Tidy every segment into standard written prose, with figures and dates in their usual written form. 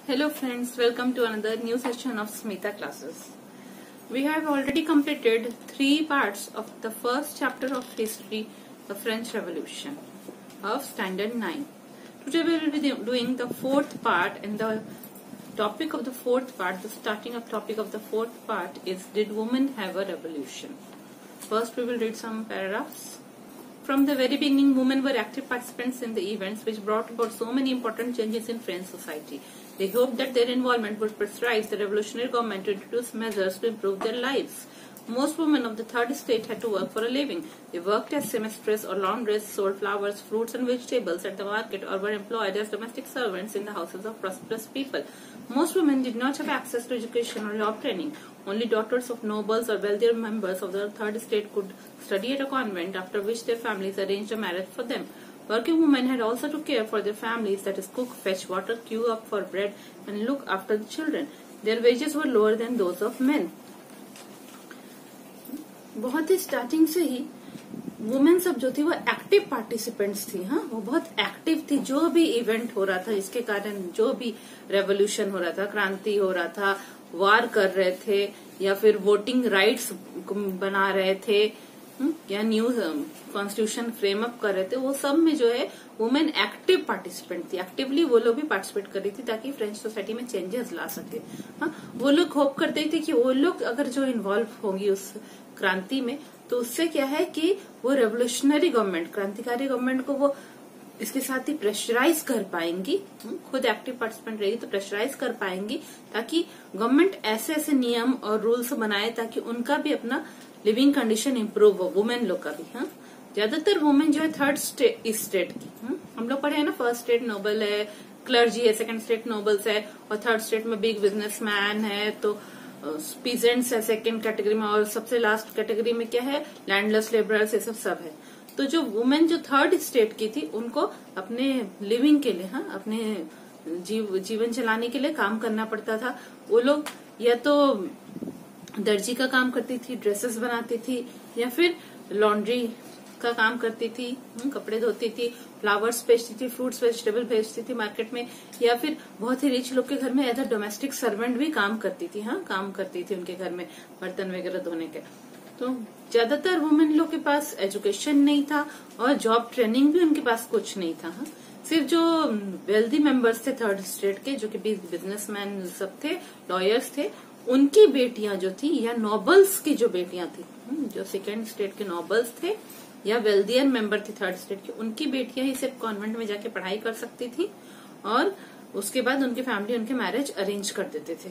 Hello friends, welcome to another new session of Smita classes. We have already completed 3 parts of the first chapter of history, the French Revolution of Standard 9. Today we will be doing the 4th part, and the topic of the 4th part, the starting of topic of the 4th part is, did women have a revolution? First we will read some paragraphs. From the very beginning, women were active participants in the events which brought about so many important changes in French society. They hoped that their involvement would pressurize the revolutionary government to introduce measures to improve their lives. Most women of the third estate had to work for a living. They worked as seamstress or laundress, sold flowers, fruits and vegetables at the market, or were employed as domestic servants in the houses of prosperous people. Most women did not have access to education or job training. Only daughters of nobles or wealthier members of the third estate could study at a convent, after which their families arranged a marriage for them. Working women had also to care for their families, that is, cook, fetch water, queue up for bread, and look after the children. Their wages were lower than those of men. बहुत ही starting से ही women सब जो थी वो active participants थी। हाँ, वो बहुत एक्टिव थी। जो भी इवेंट हो रहा था, इसके कारण जो भी रेवोल्यूशन हो रहा था, क्रांति हो रहा था, वार कर रहे थे, या फिर वोटिंग राइट्स बना रहे थे, या न्यू कॉन्स्टिट्यूशन फ्रेम अप कर रहे थे, वो सब में जो है वुमेन एक्टिव पार्टिसिपेंट थी। एक्टिवली वो लोग भी पार्टिसिपेट कर रही थी ताकि फ्रेंच सोसाइटी में चेंजेस ला सके। हाँ, वो लोग होप करते थे कि वो लोग अगर जो इन्वॉल्व होंगी उस क्रांति में, तो उससे क्या है कि वो रेवोल्यूशनरी गवर्नमेंट, क्रांतिकारी गवर्नमेंट को वो इसके साथ ही प्रेशराइज कर पाएंगी। खुद एक्टिव पार्टिसिपेंट रहेगी तो प्रेशराइज कर पाएंगी, ताकि गवर्नमेंट ऐसे ऐसे नियम और रूल्स बनाए ताकि उनका भी अपना लिविंग कंडीशन इम्प्रूव हो, वुमेन लोग का भी। हाँ, ज्यादातर वुमेन जो है थर्ड स्टेट की, हम लोग पढ़े हैं ना, फर्स्ट स्टेट नोबल है, क्लर्जी है, सेकंड स्टेट नोबल्स है, और थर्ड स्टेट में बिग बिजनेसमैन है, तो पीजेंट्स है सेकंड कैटेगरी में, और सबसे लास्ट कैटेगरी में क्या है, लैंडलेस लेबरर्स, ये सब है। तो जो वुमेन जो थर्ड स्टेट की थी, उनको अपने लिविंग के लिए, हाँ, अपने जीवन चलाने के लिए काम करना पड़ता था। वो लोग या तो दर्जी का काम करती थी, ड्रेसेस बनाती थी, या फिर लॉन्ड्री का काम करती थी, कपड़े धोती थी, फ्लावर्स बेचती थी, फ्रूट्स वेजिटेबल बेचती थी मार्केट में, या फिर बहुत ही रिच लोग के घर में एज अ डोमेस्टिक सर्वेंट भी काम करती थी। हाँ, काम करती थी उनके घर में बर्तन वगैरह धोने के। तो ज्यादातर वुमेन लोग के पास एजुकेशन नहीं था और जॉब ट्रेनिंग भी उनके पास कुछ नहीं था। हाँ, सिर्फ जो वेल्दी मेंबर्स थे थर्ड स्टेट के, जो कि बिजनेसमैन सब थे, लॉयर्स थे, उनकी बेटियां जो थी, या नोबल्स की जो बेटियां थी, जो सेकेंड स्टेट के नोबल्स थे या वेल्दियर मेंबर थी थर्ड स्टेट की, उनकी बेटियां ही सिर्फ कॉन्वेंट में जाके पढ़ाई कर सकती थी, और उसके बाद उनकी फैमिली उनके मैरिज अरेंज कर देते थे।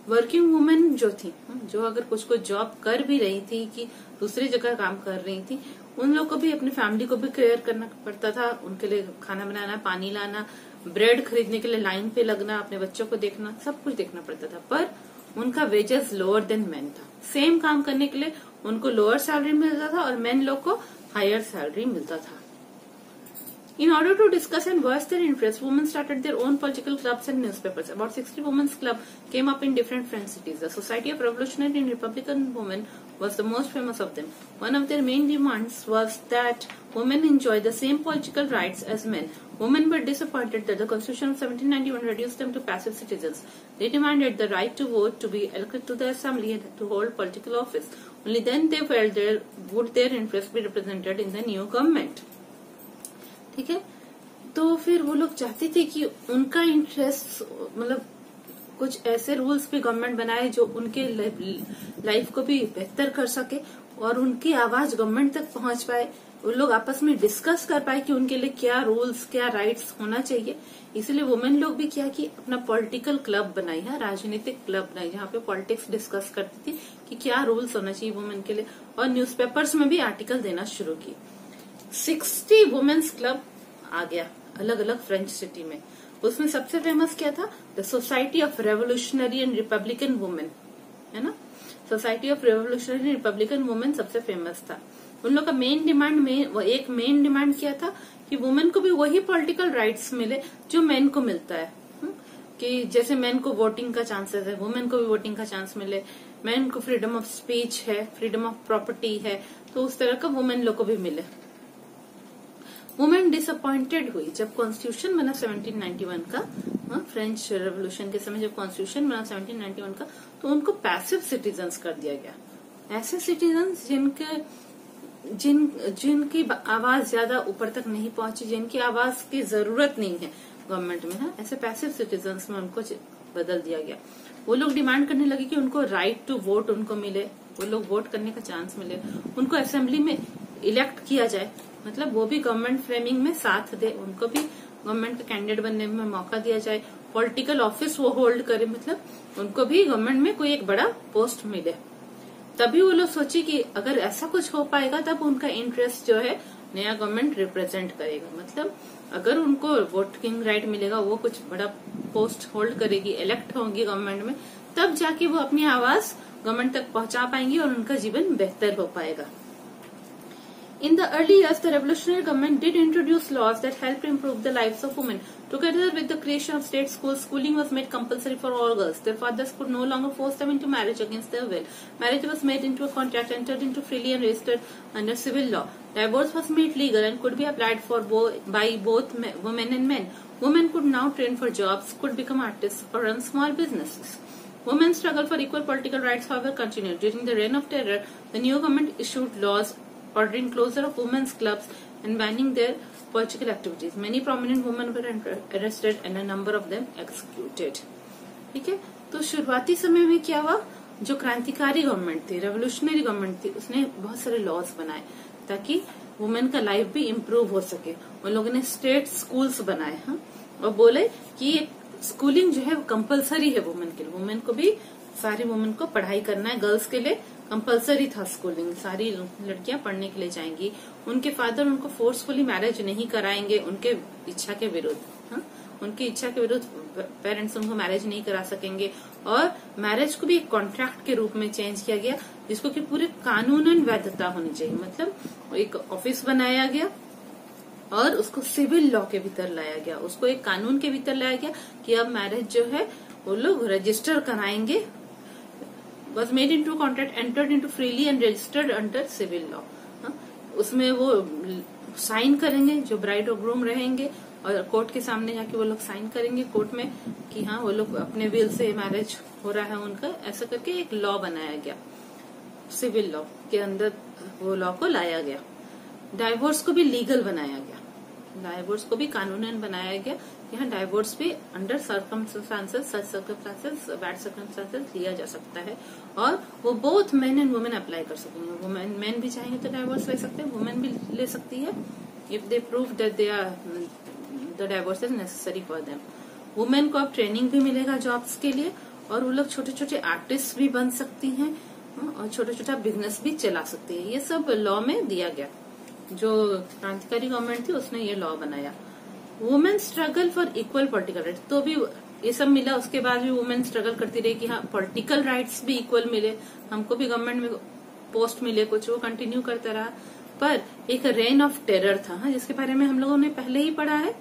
वर्किंग वुमेन जो थी, जो अगर कुछ जॉब कर भी रही थी कि दूसरी जगह काम कर रही थी, उन लोग को भी अपनी फैमिली को भी केयर करना पड़ता था। उनके लिए खाना बनाना, पानी लाना, ब्रेड खरीदने के लिए लाइन पे लगना, अपने बच्चों को देखना, सब कुछ देखना पड़ता था। पर उनका वेजेस लोअर देन मेन था। सेम काम करने के लिए उनको लोअर सैलरी मिलता था और मेन लोग को हायर सैलरी मिलता था। In order to discuss and voice their interests, women started their own political clubs and newspapers. About 60 women's clubs came up in different French cities. The Society of Revolutionary and Republican Women was the most famous of them. One of their main demands was that women enjoy the same political rights as men. Women were disappointed that the Constitution of 1791 reduced them to passive citizens. They demanded the right to vote, to be elected to the assembly, and to hold political office. Only then they felt would their interests be represented in the new government. ठीक है, तो फिर वो लोग चाहते थे कि उनका इंटरेस्ट, मतलब कुछ ऐसे रूल्स भी गवर्नमेंट बनाए जो उनके लाइफ को भी बेहतर कर सके और उनकी आवाज गवर्नमेंट तक पहुंच पाए। वो लोग आपस में डिस्कस कर पाए कि उनके लिए क्या रूल्स, क्या राइट्स होना चाहिए। इसलिए वुमेन लोग भी क्या कि अपना पॉलिटिकल क्लब बनाई है, राजनीतिक क्लब बनाई, जहाँ पे पॉलिटिक्स डिस्कस करती थी कि क्या रूल्स होना चाहिए वुमेन के लिए, और न्यूज़पेपर्स में भी आर्टिकल देना शुरू की। 60 वुमेन्स क्लब आ गया अलग अलग फ्रेंच सिटी में। उसमें सबसे फेमस क्या था, the society of revolutionary and Republican women, है ना। Society of revolutionary Republican women सबसे फेमस था। उन लोग का मेन डिमांड में एक मेन डिमांड क्या था कि वुमेन को भी वही पॉलिटिकल राइट्स मिले जो मेन को मिलता है। कि जैसे मेन को वोटिंग का चांसेस है, वुमेन को भी वोटिंग का चांस मिले, मेन को फ्रीडम ऑफ स्पीच है, फ्रीडम ऑफ प्रॉपर्टी है, तो उस तरह का वुमेन लोग को भी मिले। वुमेन डिसअपॉइंटेड हुई जब कॉन्स्टिट्यूशन बना 1791 का, फ्रेंच रेवोल्यूशन के समय जब कॉन्स्टिट्यूशन बना 1791 का, तो उनको पैसिव सिटीजन्स कर दिया गया। ऐसे सिटीजन्स जिनकी आवाज ज्यादा ऊपर तक नहीं पहुंची, जिनकी आवाज की जरूरत नहीं है गवर्नमेंट में, हाँ, ऐसे पैसिव सिटीजन्स में उनको बदल दिया गया। वो लोग डिमांड करने लगे कि उनको राइट टू वोट उनको मिले, वो लोग वोट करने का चांस मिले, उनको असेंबली में इलेक्ट किया जाए, मतलब वो भी गवर्नमेंट फ्रेमिंग में साथ दे, उनको भी गवर्नमेंट का कैंडिडेट बनने में मौका दिया जाए, पॉलिटिकल ऑफिस वो होल्ड करे, मतलब उनको भी गवर्नमेंट में कोई एक बड़ा पोस्ट मिले। तभी वो लोग सोचे कि अगर ऐसा कुछ हो पाएगा तब उनका इंटरेस्ट जो है नया गवर्नमेंट रिप्रेजेंट करेगा, मतलब अगर उनको वोटिंग राइट मिलेगा, वो कुछ बड़ा पोस्ट होल्ड करेगी, इलेक्ट होंगी गवर्नमेंट में, तब जाके वो अपनी आवाज गवर्नमेंट तक पहुंचा पाएंगी और उनका जीवन बेहतर हो पाएगा। In the early years, the revolutionary government did introduce laws that helped improve the lives of women. Together with the creation of state schools, schooling was made compulsory for all girls. Their fathers could no longer force them into marriage against their will. Marriage was made into a contract entered into freely and registered under civil law. Divorce was made legal and could be applied for by both women and men. Women could now train for jobs, could become artists, or run small businesses. Women's struggle for equal political rights, however, continued. During the Reign of Terror, the new government issued laws ordering closure of women's clubs and banning their political activities. Many prominent women were arrested and a number of them executed. ठीक है, तो शुरुआती समय में क्या हुआ, जो क्रांतिकारी गवर्नमेंट थी, रेवोल्यूशनरी गवर्नमेंट थी, उसने बहुत सारे लॉज बनाए ताकि वुमेन का लाइफ भी इम्प्रूव हो सके। उन लोगों ने स्टेट स्कूल्स बनाए, हाँ, और बोले कि स्कूलिंग जो है वो कंपलसरी है वुमेन के लिए, वुमेन को भी, सारी वुमेन को पढ़ाई करना है, गर्ल्स के लिए कंपलसरी था स्कूलिंग, सारी लड़कियां पढ़ने के लिए जाएंगी, उनके फादर उनको फोर्सफुली मैरिज नहीं कराएंगे, उनके इच्छा के विरुद्ध, हाँ, उनकी इच्छा के विरुद्ध पेरेंट्स उनको मैरिज नहीं करा सकेंगे, और मैरिज को भी एक कॉन्ट्रैक्ट के रूप में चेंज किया गया जिसको कि पूरे कानूनन वैधता होनी चाहिए, मतलब एक ऑफिस बनाया गया और उसको सिविल लॉ के भीतर लाया गया, उसको एक कानून के भीतर लाया गया कि अब मैरिज जो है वो लोग रजिस्टर कराएंगे। Was made into a contract entered into freely and registered under civil law. उसमें वो साइन करेंगे जो ब्राइड और ग्रूम रहेंगे, और कोर्ट के सामने जाके वो लोग साइन करेंगे कोर्ट में कि हाँ वो लोग अपने विल से मैरिज हो रहा है उनका, ऐसा करके एक लॉ बनाया गया, सिविल लॉ के अंदर वो लॉ को लाया गया। डाइवोर्स को भी लीगल बनाया गया, डाइवोर्स को भी कानूनन बनाया गया, यहाँ डाइवोर्स भी अंडर सर्कमस्टांसेस, सच सर्कमस्टांसेस, बैड सर्कमस्टांसेस लिया जा सकता है, और वो both men and women apply कर सकेंगे। वुमेन, मेन भी चाहेंगे तो डाइवोर्स ले सकते हैं, वुमेन भी ले सकती है if they prove that they are the divorce is necessary for them. Women को अब ट्रेनिंग भी मिलेगा जॉब्स के लिए, और वो लोग छोटे छोटे आर्टिस्ट भी बन सकती हैं और छोटा छोटा बिजनेस भी चला सकती है। ये सब लॉ में दिया गया, जो क्रांतिकारी गवर्नमेंट थी उसने ये लॉ बनाया। Women struggle for equal political right, तो भी ये सब मिला, उसके बाद भी वुमेन स्ट्रगल करती रही कि हाँ पॉलिटिकल राइट्स भी इक्वल मिले, हमको भी गवर्नमेंट में पोस्ट मिले, कुछ वो कंटिन्यू करता रहा। पर एक रेन ऑफ टेरर था, हाँ, जिसके बारे में हम लोगों ने पहले ही पढ़ा है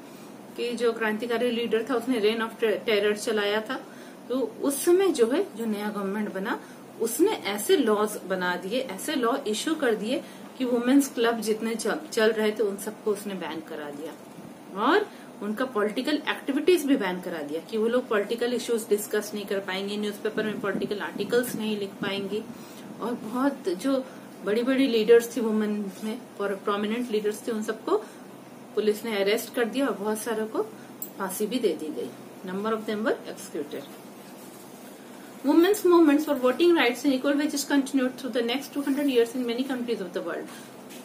कि जो क्रांतिकारी लीडर था उसने रेन ऑफ टेरर चलाया था। तो उस समय जो है, जो नया गवर्नमेंट बना, उसने ऐसे लॉज बना दिए, ऐसे लॉ इश्यू कर दिए कि वुमेन्स क्लब जितने चल रहे थे उन सबको उसने बैन करा दिया, और उनका पॉलिटिकल एक्टिविटीज भी बैन करा दिया कि वो लोग पॉलिटिकल इश्यूज डिस्कस नहीं कर पाएंगे, न्यूज़पेपर में पॉलिटिकल आर्टिकल्स नहीं लिख पाएंगी, और बहुत जो बड़ी बड़ी लीडर्स थी वुमेन में, प्रोमिनेंट लीडर्स थे, उन सबको पुलिस ने अरेस्ट कर दिया और बहुत सारों को फांसी भी दे दी गई। Number of them were executed. Women's movements for voting rights and equal wages continued through the next 200 years in many countries of the world.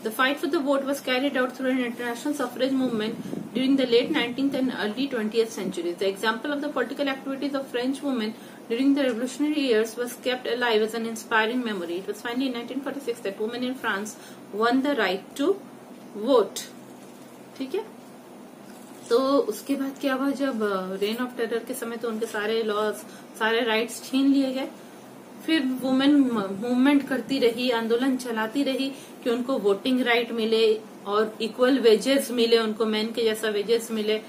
The fight for the vote was carried out through an international suffrage movement during the late 19th and early 20th centuries. The example of the political activities of French women during the revolutionary years was kept alive as an inspiring memory. It was finally in 1946 that women in France won the right to vote. ठीक है, तो उसके बाद क्या हुआ, जब rain of terror के समय तो उनके सारे लॉज, सारे राइट्स छीन लिए गए। फिर वुमेन मूवमेंट करती रही, आंदोलन चलाती रही कि उनको वोटिंग राइट मिले और इक्वल वेजेस मिले, उनको मैन के जैसा वेजेस मिले।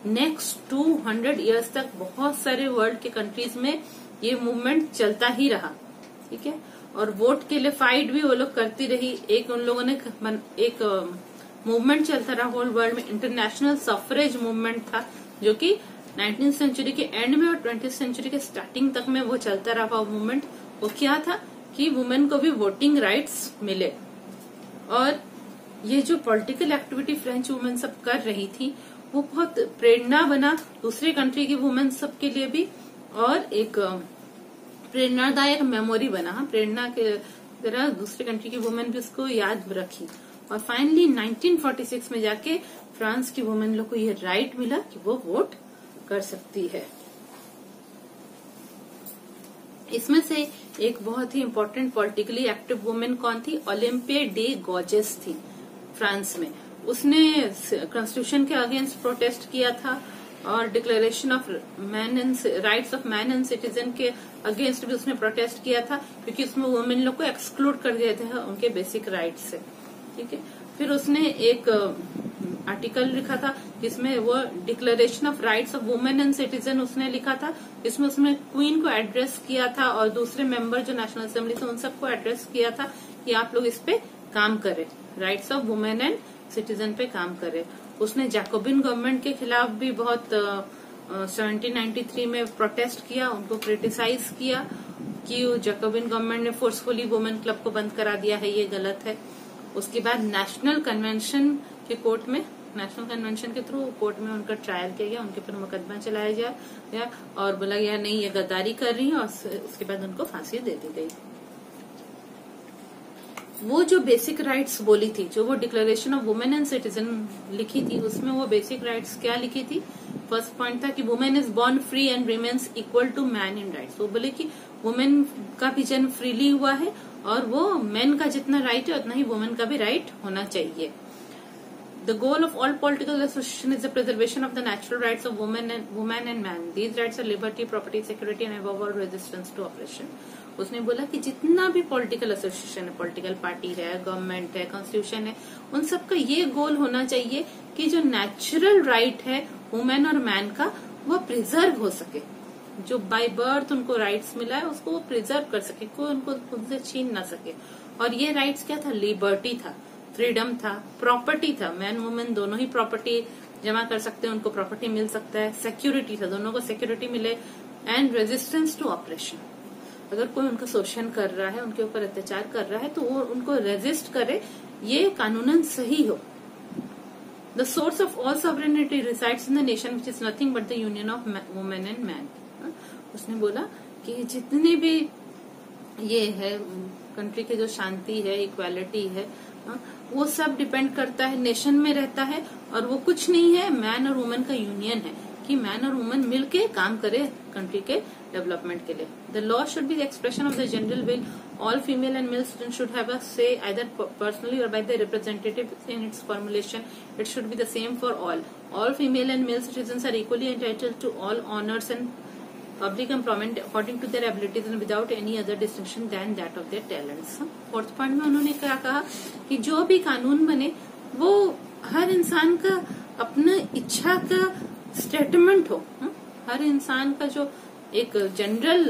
नेक्स्ट 200 इयर्स तक बहुत सारे वर्ल्ड के कंट्रीज में ये मूवमेंट चलता ही रहा, ठीक है। और वोट के लिए फाइट भी वो लोग करती रही। एक उन लोगों ने एक मूवमेंट चलता रहा होल वर्ल्ड में। इंटरनेशनल सफरेज मूवमेंट था जो कि 19th सेंचुरी के एंड में और 20th सेंचुरी के स्टार्टिंग तक में वो चलता रहा मूवमेंट। वो क्या था कि वुमेन को भी वोटिंग राइट्स मिले। और ये जो पॉलिटिकल एक्टिविटी फ्रेंच वुमेन सब कर रही थी वो बहुत प्रेरणा बना दूसरे कंट्री की वुमेन सब के लिए भी, और एक प्रेरणादायक मेमोरी बना। प्रेरणा के तरह दूसरे कंट्री की वुमेन भी उसको याद रखी। और फाइनली 1946 में जाके फ्रांस की वुमेन लोग को ये राइट मिला कि वो वोट कर सकती है। इसमें से एक बहुत ही इम्पोर्टेंट पॉलिटिकली एक्टिव वुमेन कौन थी? ओलिम्पे डे गॉजेस थी फ्रांस में। उसने कॉन्स्टिट्यूशन के अगेंस्ट प्रोटेस्ट किया था और declaration of man and rights of man and citizen के अगेंस्ट भी उसने प्रोटेस्ट किया था, क्योंकि उसमें वुमेन लोग को एक्सक्लूड कर दिया था उनके बेसिक राइट्स से। ठीक है, फिर उसने एक आर्टिकल लिखा था जिसमें वो declaration of rights of women and citizen उसने लिखा था, जिसमें उसने क्वीन को एड्रेस किया था और दूसरे मेंबर जो नेशनल असेंबली थे उन सबको एड्रेस किया था कि आप लोग इस पे काम करें, rights of women and citizen पे काम करें। उसने जैकोबिन गवर्नमेंट के खिलाफ भी बहुत 1793 में प्रोटेस्ट किया, उनको क्रिटिसाइज किया कि जैकोबिन गवर्नमेंट ने फोर्सफुली वुमेन क्लब को बंद करा दिया है, ये गलत है। उसके बाद नेशनल कन्वेंशन के कोर्ट में, नेशनल कन्वेंशन के थ्रू कोर्ट में उनका ट्रायल किया गया, उनके ऊपर मुकदमा चलाया गया और बोला गया नहीं ये गद्दारी कर रही है, और उसके बाद उनको फांसी दे दी गई। वो जो बेसिक राइट्स बोली थी, जो वो declaration of women and citizen लिखी थी, उसमें वो बेसिक राइट्स क्या लिखी थी? फर्स्ट पॉइंट था कि women is born free and remains equal to man in rights. वो बोले कि वुमेन का भी जन्म फ्रीली हुआ है और वो मैन का जितना राइट है उतना ही वुमेन का भी राइट होना चाहिए। The goal of all political association is the preservation of the natural rights of women and man. These rights are liberty, property, security and above all resistance to oppression. उसने बोला कि जितना भी political association है, political party है, government है, constitution है, उन सबका ये गोल होना चाहिए कि जो नेचुरल राइट है वुमेन और मैन का वो प्रिजर्व हो सके। जो बाय बर्थ उनको राइट्स मिला है उसको वो प्रिजर्व कर सके, कोई उनको उनसे छीन ना सके। और ये राइट्स क्या था? लिबर्टी था, फ्रीडम था, प्रॉपर्टी था, मैन वुमेन दोनों ही प्रॉपर्टी जमा कर सकते हैं, उनको प्रॉपर्टी मिल सकता है, सिक्योरिटी था, दोनों को सिक्योरिटी मिले, एंड रेजिस्टेंस टू ऑपरेशन। अगर कोई उनका शोषण कर रहा है, उनके ऊपर अत्याचार कर रहा है तो वो उनको रेजिस्ट करे, ये कानूनन सही हो। The source of all sovereignty resides in the nation which is nothing but the union of women and man. उसने बोला कि जितने भी ये है कंट्री की जो शांति है, इक्वालिटी है, वो सब डिपेंड करता है, नेशन में रहता है, और वो कुछ नहीं है, मैन और वुमेन का यूनियन है कि मैन और वुमेन मिलके काम करे कंट्री के डेवलपमेंट के लिए। The law should be the expression of the general will, all female and male student should have a say either personally or by the representative in its formulation, it should be the same for all female and male citizens are equally entitled to all honours and public employment according to their abilities and without any other distinction than that of their talents। Fourth point में उन्होंने क्या कहा कि जो भी कानून बने वो हर इंसान का अपना इच्छा का स्टेटमेंट हो। हर इंसान का जो एक जनरल,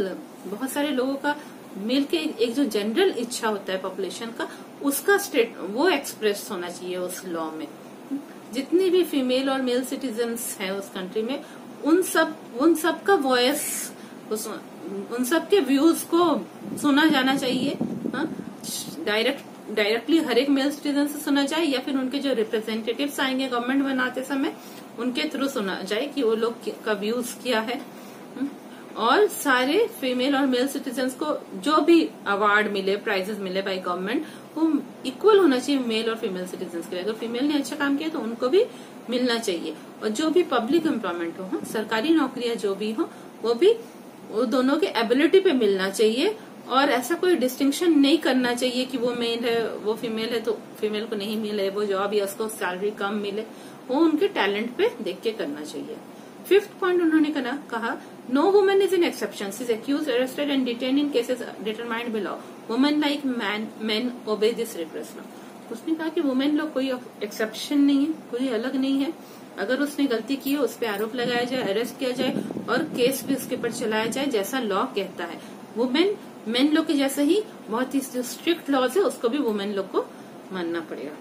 बहुत सारे लोगों का मिलके एक जो जनरल इच्छा होता है पॉपुलेशन का, उसका वो एक्सप्रेस होना चाहिए उस लॉ में। जितनी भी फीमेल और मेल सिटीजन्स हैं उस कंट्री में, उन सब का वॉइस, उन सब के व्यूज को सुना जाना चाहिए। डायरेक्टली हर एक मेल सिटीजन से सुना जाए, या फिर उनके जो रिप्रेजेंटेटिव्स आएंगे गवर्नमेंट बनाते समय उनके थ्रू सुना जाए कि वो लोग का व्यूज क्या है। और सारे फीमेल और मेल सिटीजन्स को जो भी अवार्ड मिले, प्राइजेस मिले बाय गवर्नमेंट, वो इक्वल होना चाहिए मेल और फीमेल सिटीजन्स के लिए। अगर फीमेल ने अच्छा काम किया तो उनको भी मिलना चाहिए। और जो भी पब्लिक एम्प्लॉयमेंट हो, सरकारी नौकरियां जो भी हो, वो दोनों के एबिलिटी पे मिलना चाहिए। और ऐसा कोई डिस्टिंक्शन नहीं करना चाहिए कि वो मेल है वो फीमेल है तो फीमेल को नहीं मिले वो जॉब या उसको सैलरी कम मिले, वो उनके टैलेंट पे देख के करना चाहिए। फिफ्थ पॉइंट उन्होंने कहा no women is an exception, she is accused, arrested and detained in cases determined by law, women like men obey this repress law. उसने कहा कि वुमेन लोग कोई एक्सेप्शन नहीं है, कोई अलग नहीं है। अगर उसने गलती की है उस पर आरोप लगाया जाए, अरेस्ट किया जाए और केस भी उसके ऊपर चलाया जाए जैसा लॉ कहता है। वुमेन मेन लोग के जैसे ही बहुत ही जो स्ट्रिक्ट लॉज है उसको भी वुमेन लोग को मानना पड़ेगा।